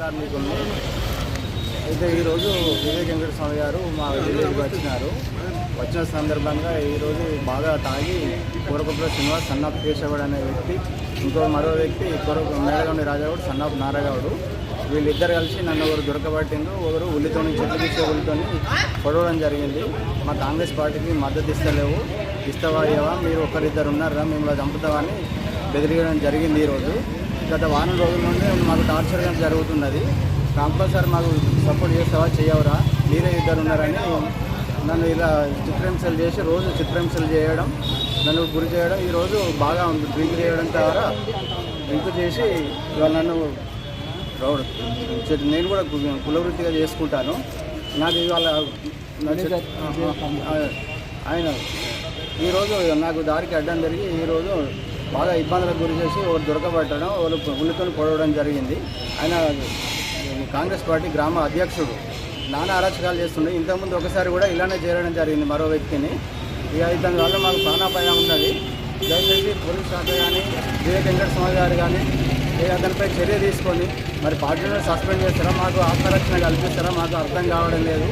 కార్మికుల్ని అయితే ఈరోజు వివేక్ వెంకటస్వామి గారు మా విలేజ్కి వచ్చిన సందర్భంగా ఈరోజు బాగా తాగి కోరకొప్పల శ్రీనివాస్ సన్నాఫ్ కేశవుడు అనే వ్యక్తి, మరో వ్యక్తి మేడగౌండి రాజాగౌడ్ సన్నాఫ్ నారాగౌడు, వీళ్ళిద్దరు కలిసి నన్ను ఒకరు దొరకబట్టిండ్రు. ఒకరు ఉల్లితోని చెట్లు తీసే ఉల్లితోని పొడవడం జరిగింది. మా కాంగ్రెస్ పార్టీకి మద్దతు ఇస్తలేవు, ఇస్తావా ఇవ్వవా, మీరు ఒకరిద్దరు ఉన్నారా, మిమ్మల్ని చంపుతామని బెదిరియడం జరిగింది. ఈరోజు గత వారం రోజుల నుండి మాకు టార్చర్గా జరుగుతున్నది. కంపల్సరీ మాకు సపోర్ట్ చేస్తావా చేయవరా, మీరే ఇద్దరు ఉన్నారని నన్ను ఇలా చిత్రహింసలు చేసి రోజు చిత్రహింసలు చేయడం, నన్ను గురి చేయడం. ఈరోజు బాగా డ్రింక్ చేయడం ద్వారా డ్రింక్ చేసి ఇవాళ నన్ను నేను కూడా కులవృత్తిగా చేసుకుంటాను. నాకు ఇవాళ ఆయన ఈరోజు నాకు దారికి అడ్డం జరిగి ఈరోజు బాగా ఇబ్బందులకు గురి చేసి ఒకరు దొరకబట్టడం, వాళ్ళు గుళ్ళతో పొడవడం జరిగింది. ఆయన కాంగ్రెస్ పార్టీ గ్రామ అధ్యక్షుడు, నానా అరాచకాలు చేస్తుండే. ఇంతకుముందు ఒకసారి కూడా ఇలానే చేరడం జరిగింది మరో వ్యక్తిని. ఇక దాని వల్ల మాకు ప్రాణాపాయం ఉన్నది. దయచేసి పోలీస్ శాఖ కానీ వివేక్ వెంకటస్వామి గారు కానీ అతనిపై చర్య తీసుకొని మరి పార్టీలో సస్పెండ్ చేస్తారా, మాకు ఆత్మరక్షణ కల్పిస్తారా, మాకు అర్థం కావడం లేదు.